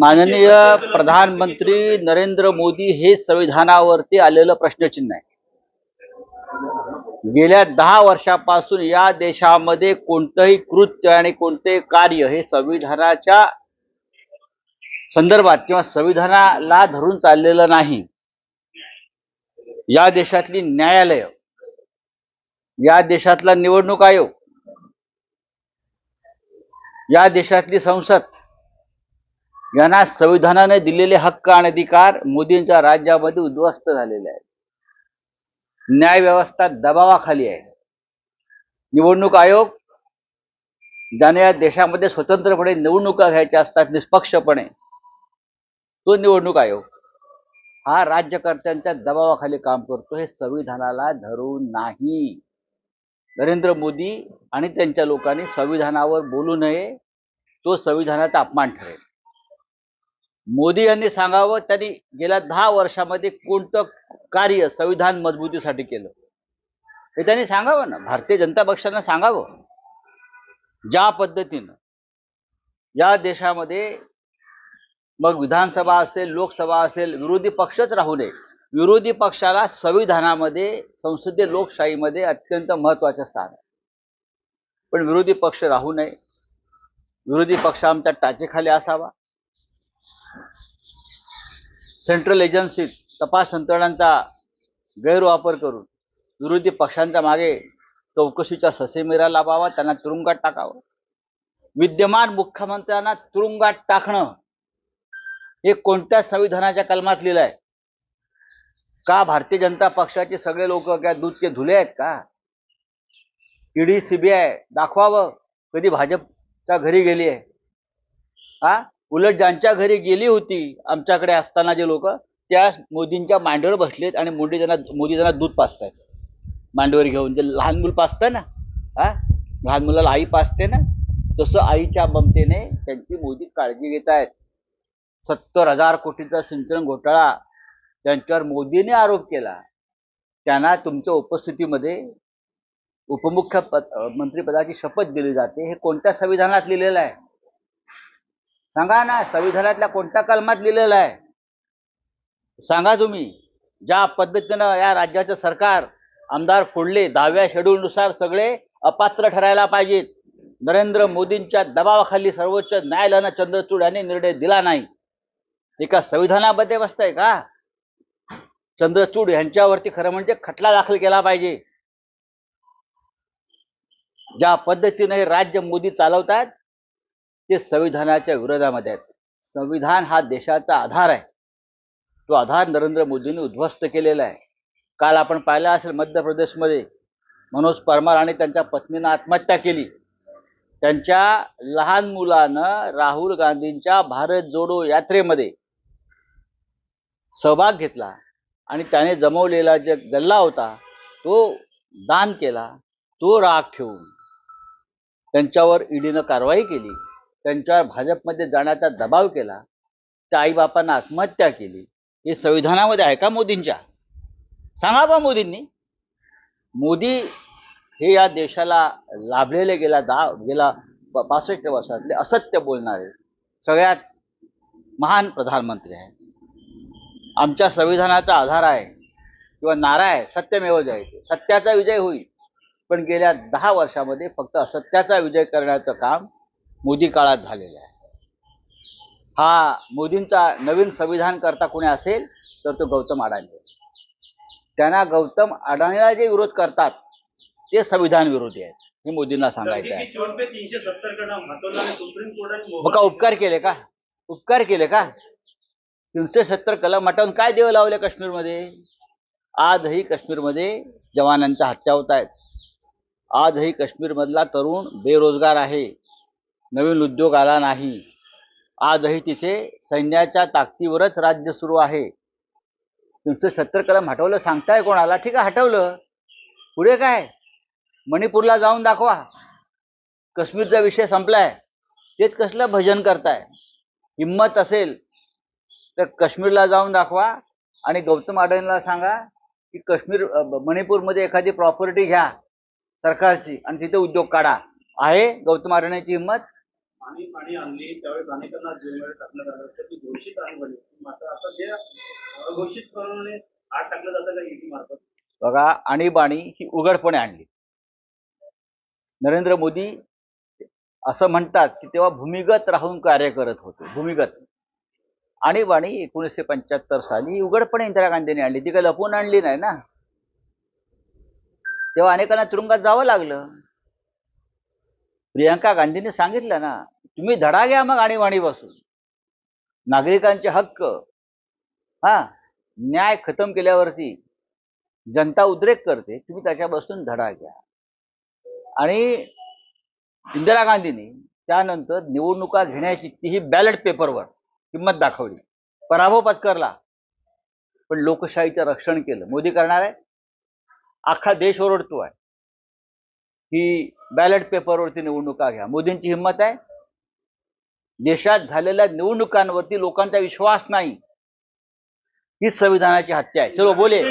माननीय प्रधानमंत्री नरेंद्र मोदी हे संविधानावरती आलेलं प्रश्नचिन्ह आहे. गेल्या 10 वर्षापासून या देशामध्ये कोणतंही कृत्य आणि कोणतेही कार्य हे संविधानाच्या संदर्भात किंवा संविधानाला धरून चाललेलं नाही. या देशातली न्यायालय, या देशातला निवडणूक आयोग, या देशातली संसद यांना संविधानाने दिलेले हक्क आणि अधिकार मोदींच्या राज्यामध्ये उद्ध्वस्त झालेले आहेत. न्याय व्यवस्था दबावाखाली आहे. निवडणूक आयोग, ज्याने या देशामध्ये स्वतंत्रपणे निवडणुका घ्यायच्या असतात निष्पक्षपणे, तो निवडणूक आयोग हा राज्यकर्त्यांच्या दबावाखाली काम करतो. हे संविधानाला धरून नाही. नरेंद्र मोदी आणि त्यांच्या लोकांनी संविधानावर बोलू नये, तो संविधानाचा अपमान ठरेल. मोदी यांनी सांगावं त्यांनी गेल्या 10 वर्षामध्ये कोणतं कार्य संविधान मजबूतीसाठी केलं हे त्यांनी सांगावं ना. भारतीय जनता पक्षानं सांगावं. ज्या पद्धतीनं या देशामध्ये मग विधानसभा असेल, लोकसभा असेल, विरोधी पक्षच राहू नये. विरोधी पक्षाला संविधानामध्ये, संसदीय लोकशाहीमध्ये अत्यंत महत्त्वाचं स्थान आहे. पण विरोधी पक्ष राहू नये. विरोधी पक्ष आमच्या टाचेखाली असावा. सेंट्रल एजन्सीत तपास यंत्रणांचा गैरवापर करून विरोधी पक्षांच्या मागे चौकशीचा ससेमिरा लावावा, त्यांना तुरुंगात टाकावं. विद्यमान मुख्यमंत्र्यांना तुरुंगात टाकणं हे कोणत्या संविधानाच्या कलमात लिहिलं आहे का? भारतीय जनता पक्षाचे सगळे लोक काय दूधचे धुले आहेत का? ईडी, सीबीआय दाखवावं कधी भाजपच्या घरी गेली आहे. उलट ज्यांच्या घरी गेली होती आमच्याकडे असताना जे लोक, त्या मोदींच्या मांडीवर बसलेत आणि मोदी त्यांना दूध पाजतायत मांडीवर घेऊन. जे लहान मूल पाजतं ना, लहान मुलाला आई पाजते ना, तसं आईच्या ममतेने त्यांची मोदी काळजी घेत आहेत. 70,000 कोटीचा सिंचन घोटाळा त्यांच्यावर मोदीने आरोप केला. त्यांना तुमच्या उपस्थितीमध्ये उपमुख्यमंत्रीपदाची शपथ दिली जाते. हे कोणत्या संविधानात लिहिलेलं आहे सांगा ना. संविधानातल्या कोणत्या कलमात लिहिलेलं आहे सांगा तुम्ही. ज्या पद्धतीनं या राज्याचं सरकार आमदार फोडले, 10व्या शेड्यूलनुसार सगळे अपात्र ठरायला पाहिजेत. नरेंद्र मोदींच्या दबावाखाली सर्वोच्च न्यायालयानं चंद्रचूड यांनी निर्णय दिला नाही. एका संविधानामध्ये बसतंय का? चंद्रचूड यांच्यावरती खरं म्हणजे खटला दाखल केला पाहिजे. ज्या पद्धतीने हे राज्य मोदी चालवतात ते संविधानाच्या विरोधामध्ये आहेत. संविधान हा देशाचा आधार आहे. तो आधार नरेंद्र मोदींनी उद्ध्वस्त केलेला आहे. काल आपण पाहिलं असेल मध्य प्रदेशमध्ये मनोज परमार आणि त्यांच्या पत्नीनं आत्महत्या केली. त्यांच्या लहान मुलानं राहुल गांधींच्या भारत जोडो यात्रेमध्ये सहभाग घेतला आणि त्याने जमवलेला जे गल्ला होता तो दान केला. तो राग ठेवून त्यांच्यावर ईडीनं कारवाई केली, त्यांच्यावर भाजपमध्ये जाण्याचा दबाव केला, त्या आईबापांना आत्महत्या केली. हे संविधानामध्ये आहे का मोदींच्या? सांगा बा मोदींनी. मोदी हे या देशाला लाभलेले गेला 65 वर्षातले असत्य बोलणारे सगळ्यात महान प्रधानमंत्री आहेत. आमच्या संविधानाचा आधार आहे किंवा नारा आहे सत्यमेव जयते. सत्याचा विजय होईल. पण गेल्या 10 वर्षामध्ये फक्त असत्याचा विजय करण्याचं काम मोदी काळात झालेलं आहे. हा मोदींचा नवीन संविधान करता कोणी असेल तर तो गौतम अडाणी. त्यांना गौतम अडाणीला जे विरोध करतात ते संविधान विरोधी आहेत हे मोदींना सांगायचं आहे. मग उपकार केले का? उपकार केले का? 370 कलम हटवून काय देव लावले काश्मीरमध्ये? आजही काश्मीरमध्ये जवानांच्या हत्या होत आहेत. आजही काश्मीरमधला तरुण बेरोजगार आहे. नवीन उद्योग आला नाही. आजही तिथे सैन्याच्या ताकदीवरच राज्य सुरू आहे. 370 कलम हटवलं सांगताय कोणाला? ठीक आहे हटवलं. पुढे काय? मणिपूरला जाऊन दाखवा. काश्मीरचा विषय संपलाय. तेच कसलं भजन करताय? हिम्मत असेल तर काश्मीरला जाऊन दाखवा आणि गौतम अडाणीला सांगा की मणिपूरमध्ये एखादी प्रॉपर्टी घ्या सरकारची आणि तिथे उद्योग काढा. आहे गौतम अडाणीची हिम्मत? आणि आणली त्यावेळेस अनेकांना जेलमध्ये टाकण्यात आलं होतं ती घोषित आणीबाणी होती. मात्र आता जे अघोषित प्रमाणे आत टाकलं जातं का ईडी मार्फत? बघा, आणीबाणी ही उघडपणे आणली. नरेंद्र मोदी असं म्हणतात की तेव्हा भूमिगत राहून कार्य करत होते. भूमिगत आणीबाणी 1975 साली उघडपणे इंदिरा गांधींनी आणली. ती काही लपवून आणली नाही ना. तेव्हा अनेकांना तुरुंगात जावं लागलं. प्रियंका गांधींनी सांगितलं ना, तुम्ही धडा घ्या मग आणीबाणीपासून. नागरिकांचे हक्क, न्याय खतम केल्यावरती जनता उद्रेक करते, तुम्ही त्याच्यापासून धडा घ्या. आणि इंदिरा गांधींनी त्यानंतर निवडणुका घेण्याची तीही बॅलेट पेपरवर किंमत दाखवली, पराभव पत्करला, पण लोकशाहीचं रक्षण केलं. मोदी करणार आहे, अख्खा देश ओरडतो आहे की बॅलेट पेपरवरती निवडणुका घ्या. मोदींची हिंमत आहे. देशात झालेल्या निवडणुकांवरती लोकांचा विश्वास नाही, ही संविधानाची हत्या आहे. चलो बोले.